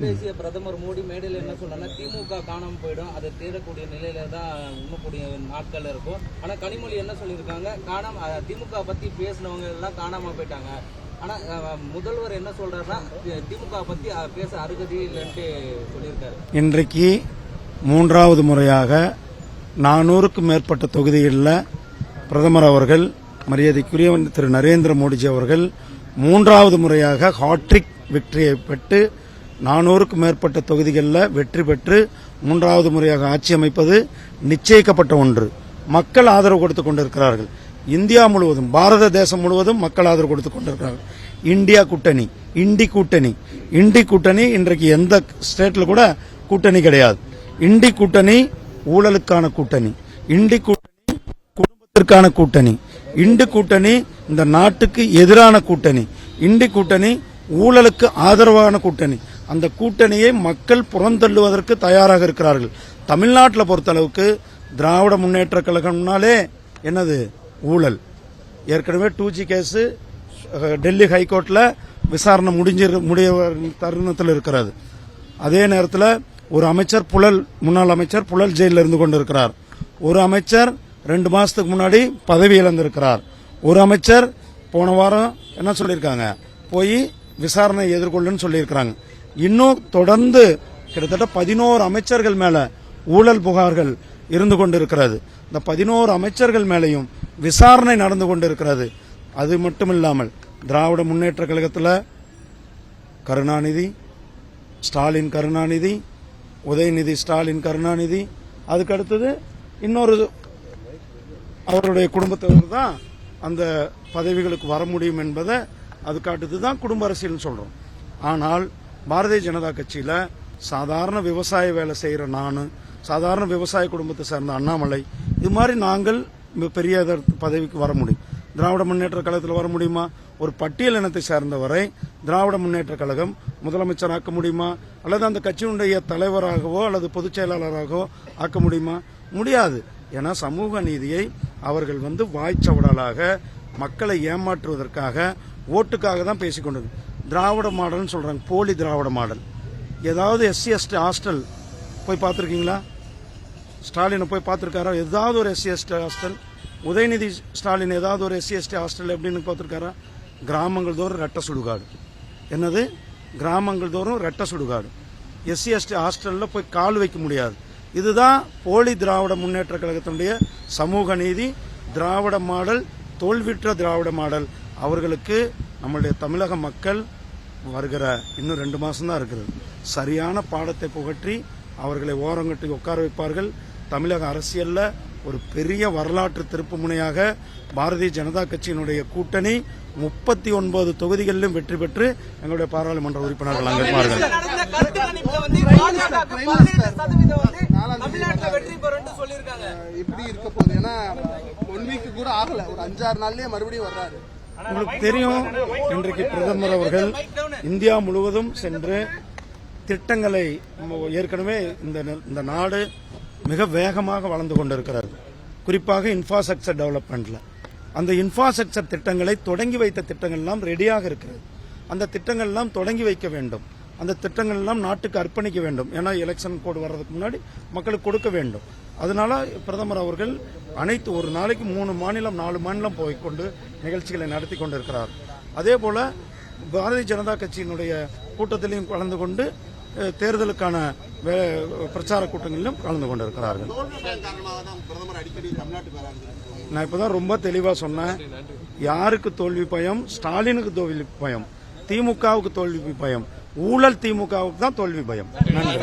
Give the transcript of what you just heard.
பேசிய பிரதமர் மோடி மேடையில் என்ன சொல்றாருன்னா, திமுக காணாம போயிடும், அதை தேடக்கூடிய நிலையில தான் இன்னக்கூடிய நாட்கள் இருக்கும். ஆனா கனிமொழி என்ன சொல்லியிருக்காங்க, திமுக பத்தி பேசினவங்க எல்லாம் காணாம போயிட்டாங்க. ஆனா முதல்வர் என்ன சொல்றாருன்னா, திமுக பத்தி பேச அருகதி இல்லைன்ட்டு சொல்லியிருக்காரு. இன்றைக்கு மூன்றாவது முறையாக 400க்கும் மேற்பட்ட தொகுதிகளில் பிரதமர் அவர்கள், மரியாதைக்குரிய திரு நரேந்திர மோடிஜி அவர்கள் மூன்றாவது முறையாக ஹாட்ரிக் வெற்றியை பெற்று 400க்கும் மேற்பட்ட தொகுதிகளில் வெற்றி பெற்று மூன்றாவது முறையாக ஆட்சி அமைப்பது நிச்சயிக்கப்பட்ட ஒன்று. மக்கள் ஆதரவு கொடுத்துக் கொண்டிருக்கிறார்கள். இந்தியா முழுவதும், பாரத தேசம் முழுவதும் மக்கள் ஆதரவு கொடுத்துக் கொண்டிருக்கிறார்கள். இந்தியா கூட்டணி, இண்டி கூட்டணி இன்றைக்கு எந்த ஸ்டேட்ல கூட கூட்டணி கிடையாது. இண்டி கூட்டணி ஊழலுக்கான கூட்டணி, இண்டி கூட்டணி குடும்பத்திற்கான கூட்டணி, இண்டி கூட்டணி இந்த நாட்டுக்கு எதிரான கூட்டணி, இண்டி கூட்டணி ஊழலுக்கு ஆதரவான கூட்டணி. அந்த கூட்டணியை மக்கள் புறந்தள்ளுவதற்கு தயாராக இருக்கிறார்கள். தமிழ்நாட்டில் பொறுத்தளவுக்கு திராவிட முன்னேற்ற கழகம்னாலே என்னது ஊழல். ஏற்கனவே 2G கேஸ் டெல்லி ஹைகோர்ட்ல விசாரணை முடிய தருணத்தில் இருக்கிறது. அதே நேரத்தில் ஒரு அமைச்சர் முன்னாள் அமைச்சர் புழல் ஜெயிலில் இருந்து கொண்டிருக்கிறார். ஒரு அமைச்சர் 2 மாசத்துக்கு முன்னாடி பதவி இழந்திருக்கிறார். ஒரு அமைச்சர் போன வாரம் என்ன சொல்லியிருக்காங்க, போய் விசாரணை எதிர்கொள்ளுன்னு சொல்லியிருக்கிறாங்க. இன்னும் தொடர்ந்து கிட்டத்தட்ட 11 அமைச்சர்கள் மேல ஊழல் புகார்கள் இருந்து கொண்டிருக்கிறது. இந்த 11 அமைச்சர்கள் மேலையும் விசாரணை நடந்து கொண்டிருக்கிறது. அது மட்டுமில்லாமல் திராவிட முன்னேற்ற கழகத்தில் கருணாநிதி, ஸ்டாலின் கருணாநிதி, உதயநிதி ஸ்டாலின் கருணாநிதி, அதுக்கு அடுத்தது இன்னொரு அவருடைய குடும்பத்தினர் தான் அந்த பதவிகளுக்கு வர முடியும் என்பதை அது காட்டுதுதான் குடும்ப அரசியல் சொல்றோம். ஆனால் பாரதிய ஜனதா கட்சியில சாதாரண விவசாய வேலை செய்யற நானு, சாதாரண விவசாய குடும்பத்தை சேர்ந்த அண்ணாமலை, இது மாதிரி நாங்கள் பெரிய பதவிக்கு வர முடியும். திராவிட முன்னேற்ற கழகத்தில் வர முடியுமா? ஒரு பட்டியல் இனத்தை சேர்ந்தவரை திராவிட முன்னேற்ற கழகம் முதலமைச்சராக்க முடியுமா? அல்லது அந்த கட்சியினுடைய தலைவராகவோ அல்லது பொதுச் செயலாளராகவோ ஆக்க முடியுமா? முடியாது. ஏன்னா சமூக நீதியை அவர்கள் வாய்ச்சவடலாக மக்களை ஏமாற்றுவதற்காக, ஓட்டுக்காக தான் பேசிக்கொண்டது. திராவிட மாடல்னு சொல்றாங்க, போலி திராவிட மாடல். ஏதாவது SC/ST ஹாஸ்டல் போய் பார்த்துருக்கீங்களா? ஸ்டாலினை போய் பார்த்துருக்காரா? ஏதாவது ஒரு SC/ST ஹாஸ்டல்? உதயநிதி ஸ்டாலின் ஏதாவது ஒரு SC/ST ஹாஸ்டல் எப்படின்னு பார்த்துருக்காரா? கிராமங்கள் தோறும் ரெட்ட சுடுகாடு. என்னது? கிராமங்கள் தோறும் ரெட்ட சுடுகாடு. SC/ST ஹாஸ்டல்ல போய் கால் வைக்க முடியாது. இதுதான் போலி திராவிட முன்னேற்ற கழகத்தினுடைய சமூக நீதி. திராவிட மாடல், தோல்விற்ற திராவிட மாடல். அவர்களுக்கு நம்மளுடைய தமிழக மக்கள் வருகிற இன்னும் 2 மாசம் தான் இருக்கிறது. சரியான பாடத்தை புகற்றி அவர்களை ஓரங்கட்டி உட்கார வைப்பார்கள். தமிழக அரசியல்ல ஒரு பெரிய வரலாற்று திருப்பு முனையாக பாரதிய ஜனதா கட்சியினுடைய கூட்டணி 39 தொகுதிகளிலும் வெற்றி பெற்று எங்களுடைய பாராளுமன்ற உறுப்பினர்கள் அங்கிருப்பார்கள். எப்படி இருக்க போகுது? ஏன்னா 1 வீக் கூட ஆகல, ஒரு 5-6 நாள்லயே மறுபடியும் வர்றாரு. உங்களுக்கு தெரியும், இன்றைக்கு பிரதமர் அவர்கள் இந்தியா முழுவதும் சென்று திட்டங்களை, ஏற்கனவே இந்த நாடு மிக வேகமாக வளர்ந்து கொண்டிருக்கிறது. குறிப்பாக இன்ஃப்ராஸ்ட்ரக்சர் டெவலப்மெண்ட்ல அந்த இன்ஃப்ராஸ்ட்ரக்சர் திட்டங்களை தொடங்கி வைத்த திட்டங்கள் எல்லாம் ரெடியாக இருக்கிறது. அந்த திட்டங்கள் எல்லாம் தொடங்கி வைக்க வேண்டும். அந்த திட்டங்கள் எல்லாம் நாட்டுக்கு அர்ப்பணிக்க வேண்டும். ஏன்னா எலெக்ஷன் கோடு வர்றதுக்கு முன்னாடி மக்களுக்கு கொடுக்க வேண்டும். அதனால பிரதமர் அவர்கள் அனைத்து ஒரு நாளைக்கு 3 மாநிலம் 4 மாநிலம் போய்கொண்டு நிகழ்ச்சிகளை நடத்தி கொண்டிருக்கிறார். அதே போல பாரதிய ஜனதா கட்சியினுடைய கூட்டத்திலையும் கலந்து கொண்டு தேர்தலுக்கான பிரச்சார கூட்டங்களிலும் கலந்து கொண்டிருக்கிறார்கள். நான் இப்பதான் ரொம்ப தெளிவா சொன்னேன். யாருக்கு தோல்வி பயம்? ஸ்டாலினுக்கு தோல்வி பயம், திமுகவுக்கு தோல்வி பயம், ஊழல் திமுகவுக்கு தான் தோல்வி பயம். நன்றி.